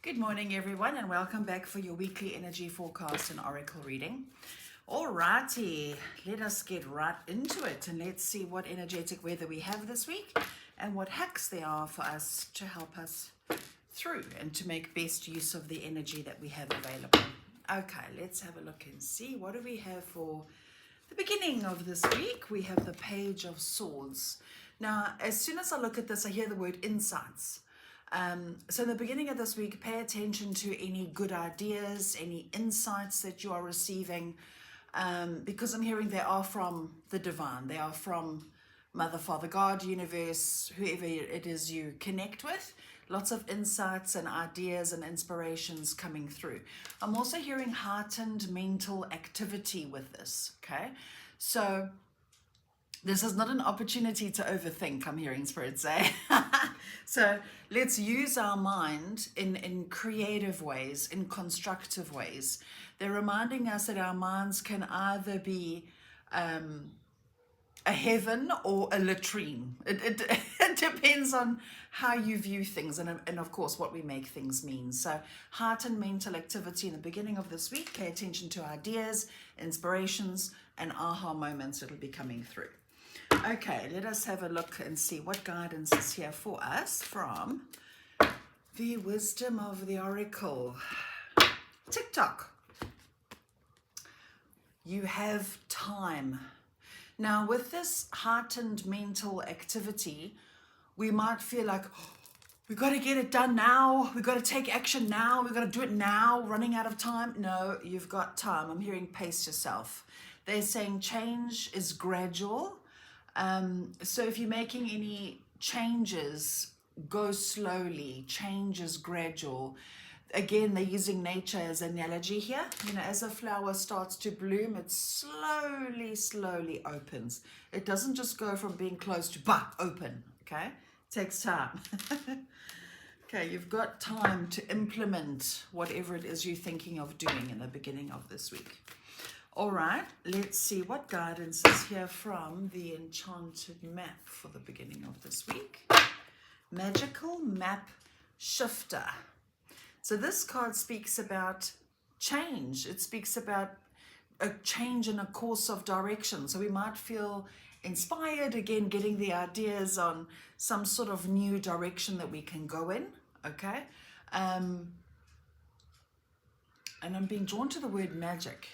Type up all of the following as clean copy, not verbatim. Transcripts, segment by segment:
Good morning, everyone, and welcome back for your weekly energy forecast and oracle reading. Alrighty, let us get right into it and let's see what energetic weather we have this week and what hacks there are for us to help us through and to make best use of the energy that we have available. Okay, let's have a look and see what do we have for the beginning of this week. We have the Page of Swords. Now, as soon as I look at this, I hear the word insights. So in the beginning of this week, pay attention to any good ideas, any insights that you are receiving, because I'm hearing they are from the divine. They are from Mother, Father, God, universe, whoever it is you connect with. Lots of insights and ideas and inspirations coming through. I'm also hearing heightened mental activity with this, okay? So this is not an opportunity to overthink, I'm hearing Spirit say. So let's use our mind in creative ways, in constructive ways. They're reminding us that our minds can either be a heaven or a latrine. It depends on how you view things and of course what we make things mean. So heightened mental activity in the beginning of this week. Pay attention to ideas, inspirations, and aha moments that will be coming through. Okay, let us have a look and see what guidance is here for us from the wisdom of the oracle. TikTok. You have time. Now, with this heightened mental activity, we might feel like, oh, we got to get it done now. We got to take action now. We got to do it now. Running out of time. No, you've got time. I'm hearing pace yourself. They're saying change is gradual. So if you're making any changes, go slowly. Change is gradual. Again, they're using nature as an analogy here. You know, as a flower starts to bloom, it slowly opens. It doesn't just go from being closed to open, okay? It takes time. Okay, you've got time to implement whatever it is you're thinking of doing in the beginning of this week. All right, let's see what guidance is here from the Enchanted Map for the beginning of this week. Magical Map Shifter. So this card speaks about change. It speaks about a change in a course of direction. So we might feel inspired, again, getting the ideas on some sort of new direction that we can go in, okay? And I'm being drawn to the word magic.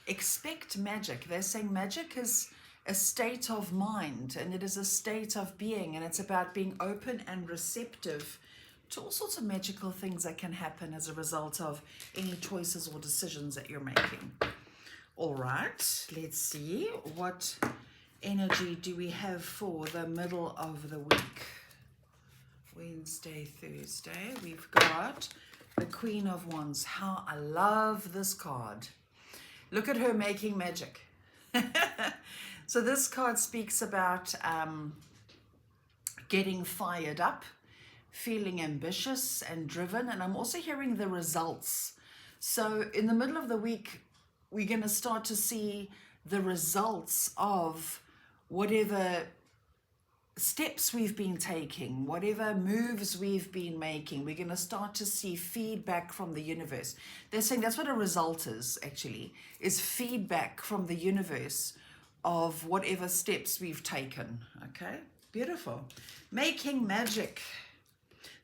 Expect magic. They're saying magic is a state of mind and it is a state of being, and it's about being open and receptive to all sorts of magical things that can happen as a result of any choices or decisions that you're making. All right, let's see what energy do we have for the middle of the week. Wednesday, Thursday, we've got the Queen of Wands. How I love this card. Look at her making magic. So this card speaks about getting fired up, feeling ambitious and driven, and I'm also hearing the results. So in the middle of the week, we're going to start to see the results of whatever steps we've been taking, whatever moves we've been making. We're going to start to see feedback from the universe. They're saying that's what a result is, actually, is feedback from the universe of whatever steps we've taken. Okay, beautiful. Making magic.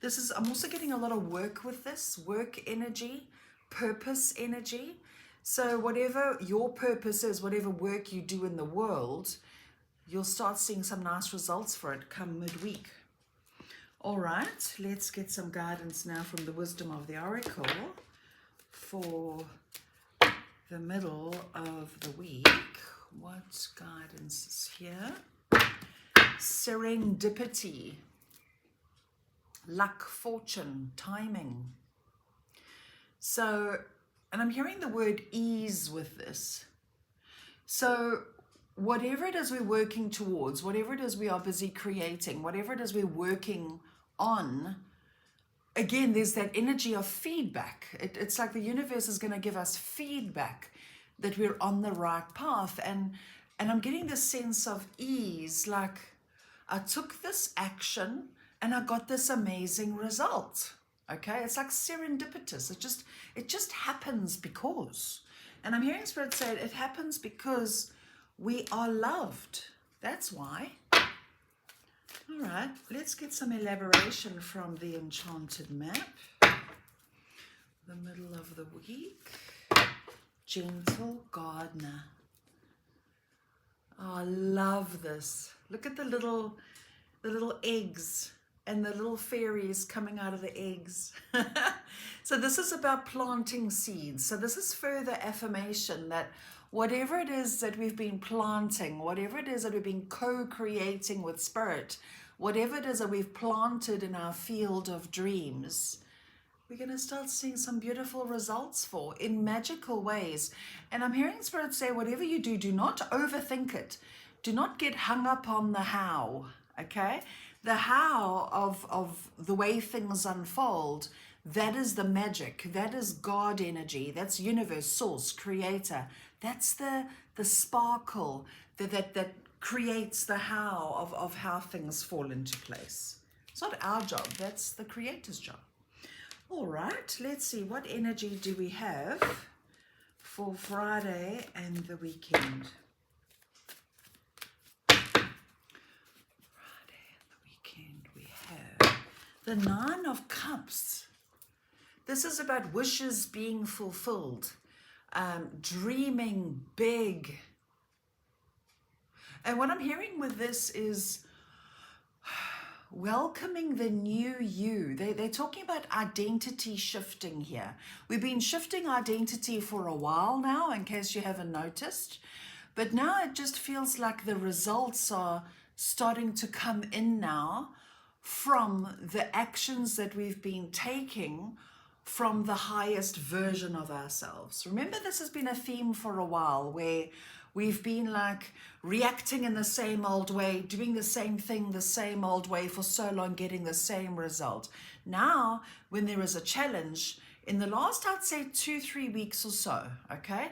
This is, I'm also getting a lot of work with this, work energy, purpose energy. So whatever your purpose is, whatever work you do in the world, you'll start seeing some nice results for it come midweek. All right, let's get some guidance now from the wisdom of the oracle for the middle of the week. What guidance is here? Serendipity, luck, fortune, timing. So, and I'm hearing the word ease with this. So whatever it is we're working towards, whatever it is we are busy creating, whatever it is we're working on, again, there's that energy of feedback. It's like the universe is going to give us feedback that we're on the right path. And I'm getting this sense of ease, like I took this action and I got this amazing result. Okay, it's like serendipitous. It just happens because. And I'm hearing Spirit say it happens because we are loved. That's why. All right, let's get some elaboration from the Enchanted Map. The middle of the week. Gentle Gardener. Oh, I love this. Look at the little eggs and the little fairies coming out of the eggs. So this is about planting seeds. So this is further affirmation that whatever it is that we've been planting, whatever it is that we've been co-creating with Spirit, whatever it is that we've planted in our field of dreams, we're going to start seeing some beautiful results for in magical ways. And I'm hearing Spirit say, whatever you do, do not overthink it. Do not get hung up on the how, okay? The how of the way things unfold, that is the magic. That is God energy. That's universe, source, creator. That's the sparkle that creates the how of how things fall into place. It's not our job. That's the creator's job. All right, let's see, what energy do we have for Friday and the weekend? Friday and the weekend we have the Nine of Cups. This is about wishes being fulfilled, dreaming big. And what I'm hearing with this is welcoming the new you. They're talking about identity shifting here. We've been shifting identity for a while now, in case you haven't noticed. But now it just feels like the results are starting to come in now from the actions that we've been taking from the highest version of ourselves. Remember, this has been a theme for a while where we've been like reacting in the same old way, doing the same thing the same old way for so long, getting the same result. Now, when there is a challenge, in the last, I'd say 2-3 weeks or so, okay,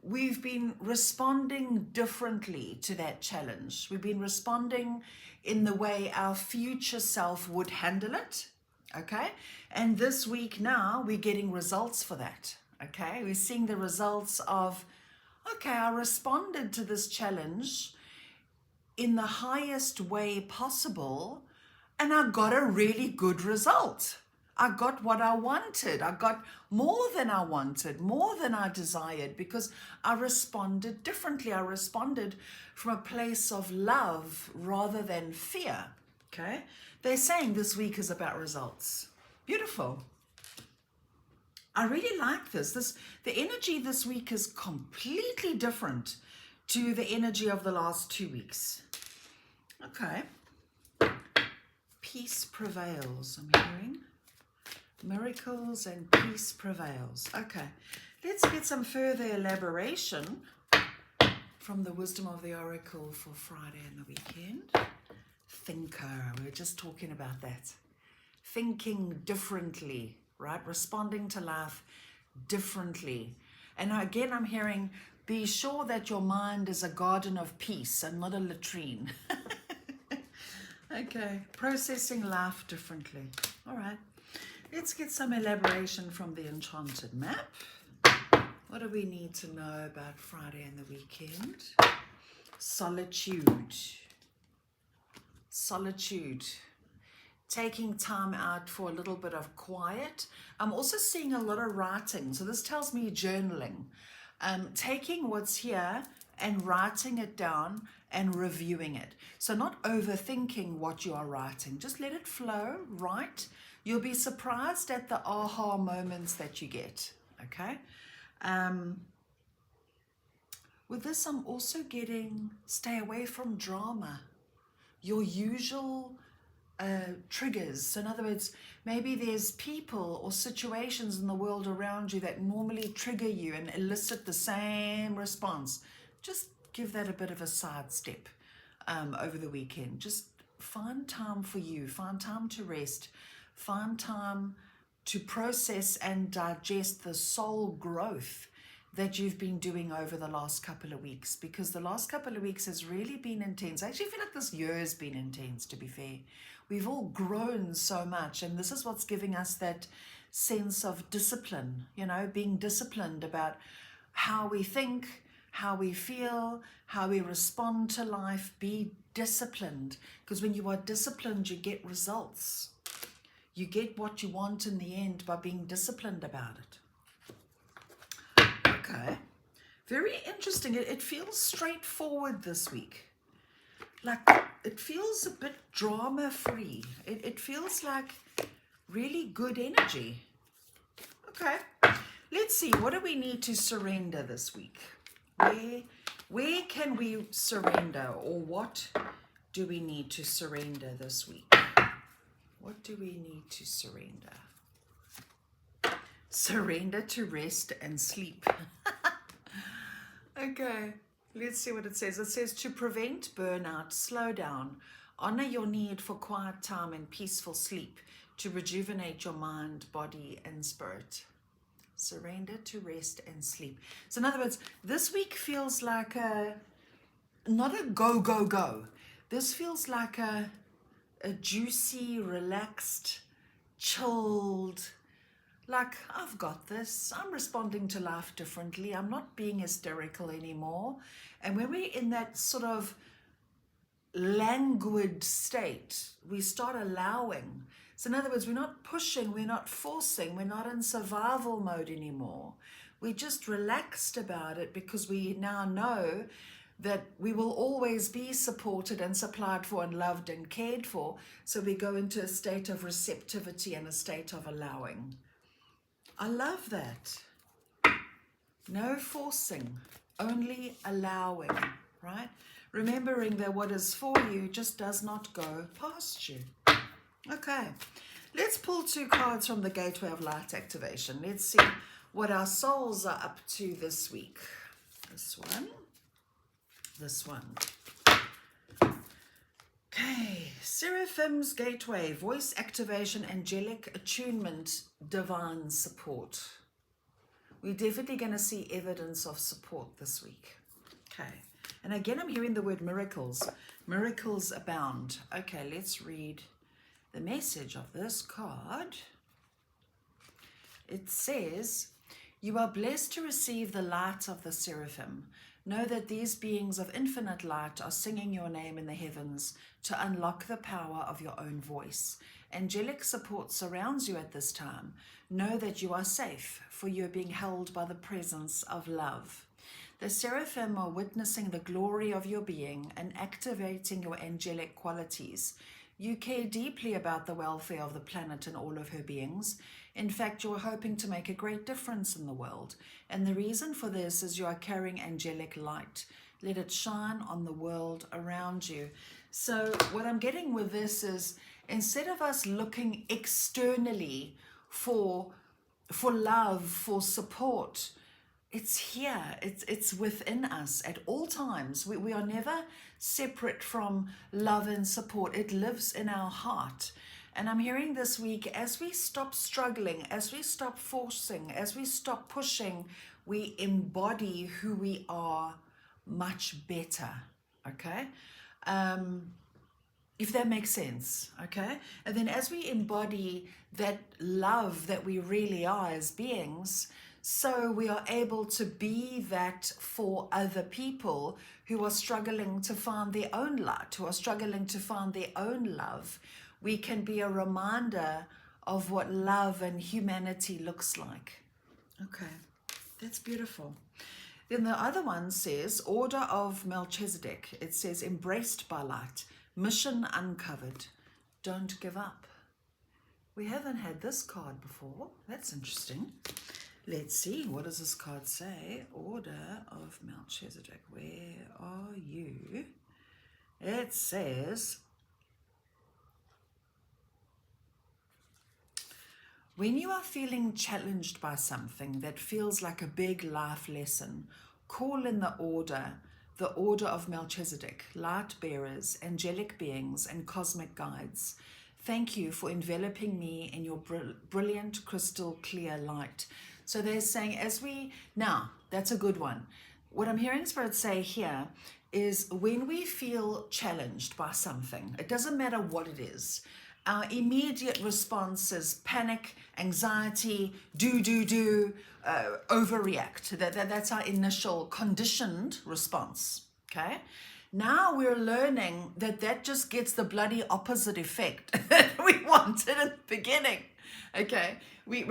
we've been responding differently to that challenge. We've been responding in the way our future self would handle it, okay? And this week now, we're getting results for that, okay? We're seeing the results of, okay, I responded to this challenge in the highest way possible, and I got a really good result. I got what I wanted. I got more than I wanted, more than I desired, because I responded differently. I responded from a place of love rather than fear, okay? They're saying this week is about results. Beautiful. I really like this. The energy this week is completely different to the energy of the last 2 weeks. Okay. Peace prevails, I'm hearing. Miracles and peace prevails. Okay. Let's get some further elaboration from the wisdom of the oracle for Friday and the weekend. Thinker. We were just talking about that. Thinking differently, right? Responding to life differently. And again, I'm hearing, be sure that your mind is a garden of peace and not a latrine. Okay, processing life differently. All right, let's get some elaboration from the Enchanted Map. What do we need to know about Friday and the weekend? Solitude. Solitude. Taking time out for a little bit of quiet. I'm also seeing a lot of writing. So this tells me journaling. Taking what's here and writing it down and reviewing it. So not overthinking what you are writing. Just let it flow, write. You'll be surprised at the aha moments that you get, okay? With this, I'm also getting stay away from drama. Your usual triggers. So in other words, maybe there's people or situations in the world around you that normally trigger you and elicit the same response. Just give that a bit of a sidestep over the weekend. Just find time for you, find time to rest, find time to process and digest the soul growth that you've been doing over the last couple of weeks, because the last couple of weeks has really been intense. I actually feel like this year has been intense, to be fair. we've all grown so much, and this is what's giving us that sense of discipline, you know, being disciplined about how we think, how we feel, how we respond to life. Be disciplined, because when you are disciplined, you get results. You get what you want in the end by being disciplined about it. Okay, very interesting. It feels straightforward this week. Like, it feels a bit drama-free. It feels like really good energy. Okay, let's see. What do we need to surrender this week? Where can we surrender, or what do we need to surrender this week? What do we need to surrender? Surrender to rest and sleep. Okay, let's see what it says. It says to prevent burnout, slow down, honor your need for quiet time and peaceful sleep to rejuvenate your mind, body, and spirit. Surrender to rest and sleep. So in other words, this week feels like not a go, go, go. This feels like a juicy, relaxed, chilled, like, I've got this. I'm responding to life differently. I'm not being hysterical anymore. And when we're in that sort of languid state, we start allowing. So in other words, we're not pushing, we're not forcing, we're not in survival mode anymore. We're just relaxed about it because we now know that we will always be supported and supplied for and loved and cared for. So we go into a state of receptivity and a state of allowing. I love that. No forcing, only allowing, right? Remembering that what is for you just does not go past you. Okay, let's pull 2 cards from the Gateway of Light activation. Let's see what our souls are up to this week. This one. Okay, Seraphim's Gateway, voice activation, angelic attunement, divine support. We're definitely going to see evidence of support this week. Okay, and again, I'm hearing the word miracles. Miracles abound. Okay, let's read the message of this card. It says, you are blessed to receive the light of the seraphim. Know that these beings of infinite light are singing your name in the heavens to unlock the power of your own voice. Angelic support surrounds you at this time. Know that you are safe, for you are being held by the presence of love. The seraphim are witnessing the glory of your being and activating your angelic qualities. You care deeply about the welfare of the planet and all of her beings. In fact, you're hoping to make a great difference in the world. And the reason for this is you are carrying angelic light. Let it shine on the world around you. So what I'm getting with this is, instead of us looking externally for love, for support, it's here, it's within us at all times. We are never separate from love and support. It lives in our heart. And I'm hearing this week, as we stop struggling, as we stop forcing, as we stop pushing, we embody who we are much better, okay? If that makes sense, okay? And then as we embody that love that we really are as beings, so we are able to be that for other people who are struggling to find their own light, who are struggling to find their own love. We can be a reminder of what love and humanity looks like. Okay, that's beautiful. Then the other one says, Order of Melchizedek. It says, embraced by light, mission uncovered, don't give up. We haven't had this card before. That's interesting. Let's see, what does this card say? Order of Melchizedek, where are you? It says, when you are feeling challenged by something that feels like a big life lesson, call in the order of Melchizedek, light bearers, angelic beings, and cosmic guides. Thank you for enveloping me in your brilliant crystal clear light. So they're saying, now, that's a good one. What I'm hearing Spirit say here is when we feel challenged by something, it doesn't matter what it is, our immediate response is panic, anxiety, overreact. That's our initial conditioned response, okay? Now we're learning that just gets the bloody opposite effect that we wanted at the beginning, okay? We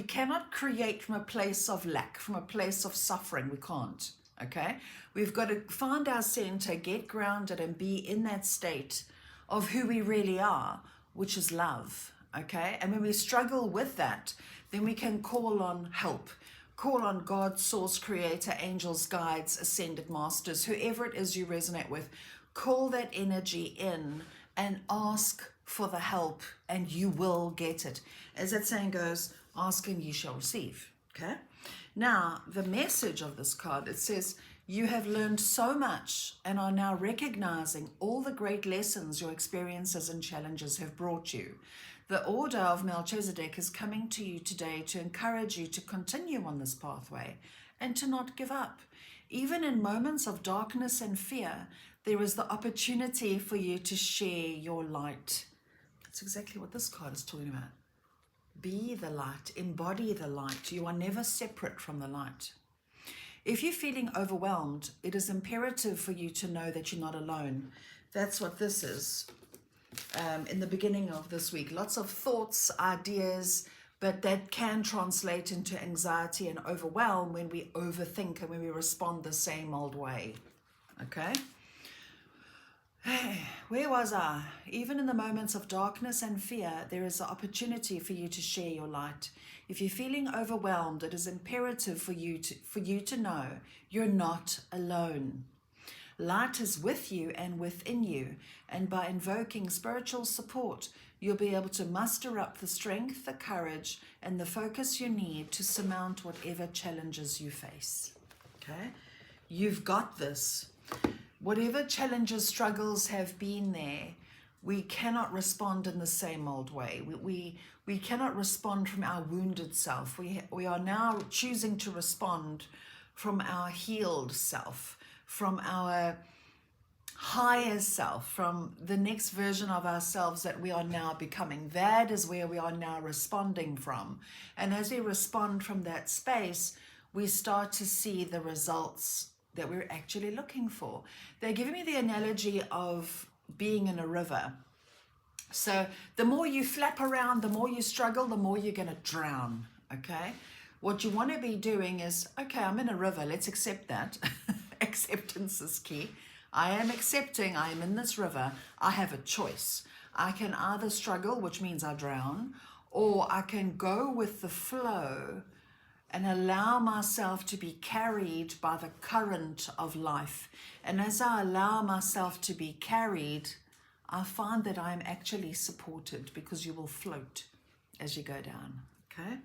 cannot create from a place of lack, from a place of suffering. We can't, okay? We've got to find our center, get grounded, and be in that state of who we really are, which is love, okay? And when we struggle with that, then we can call on help, call on God, source, creator, angels, guides, ascended masters, whoever it is you resonate with. Call that energy in and ask for the help, and you will get it. As that saying goes, ask and ye shall receive, okay? Now, the message of this card, it says, you have learned so much and are now recognizing all the great lessons your experiences and challenges have brought you. The order of Melchizedek is coming to you today to encourage you to continue on this pathway and to not give up. Even in moments of darkness and fear, there is the opportunity for you to share your light. That's exactly what this card is talking about. Be the light, embody the light. You are never separate from the light. If you're feeling overwhelmed, it is imperative for you to know that you're not alone. That's what this is. In the beginning of this week, lots of thoughts, ideas, but that can translate into anxiety and overwhelm when we overthink and when we respond the same old way. Okay? Where was I? Even in the moments of darkness and fear, there is an opportunity for you to share your light. If you're feeling overwhelmed, it is imperative for you to know you're not alone. Light is with you and within you, and by invoking spiritual support, you'll be able to muster up the strength, the courage, and the focus you need to surmount whatever challenges you face. Okay? You've got this. Whatever challenges, struggles have been there, we cannot respond in the same old way. We cannot respond from our wounded self. We are now choosing to respond from our healed self, from our higher self, from the next version of ourselves that we are now becoming. That is where we are now responding from. And as we respond from that space, we start to see the results that we're actually looking for. They're giving me the analogy of being in a river. So the more you flap around, the more you struggle, the more you're going to drown, okay? What you want to be doing is, okay, I'm in a river, let's accept that. Acceptance is key. I am accepting I am in this river. I have a choice. I can either struggle, which means I drown, or I can go with the flow and allow myself to be carried by the current of life. And as I allow myself to be carried, I find that I am actually supported, because you will float as you go down, okay?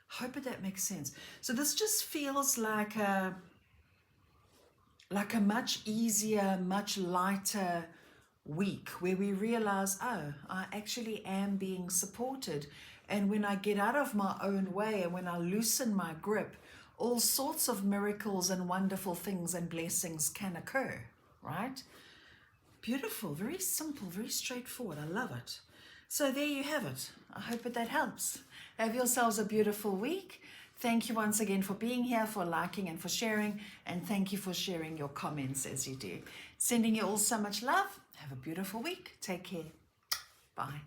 Hope that makes sense. So this just feels like a much easier, much lighter week where we realize, oh, I actually am being supported. And when I get out of my own way and when I loosen my grip, all sorts of miracles and wonderful things and blessings can occur, right? Beautiful, very simple, very straightforward. I love it. So there you have it. I hope that helps. Have yourselves a beautiful week. Thank you once again for being here, for liking and for sharing. And thank you for sharing your comments as you do. Sending you all so much love. Have a beautiful week. Take care. Bye.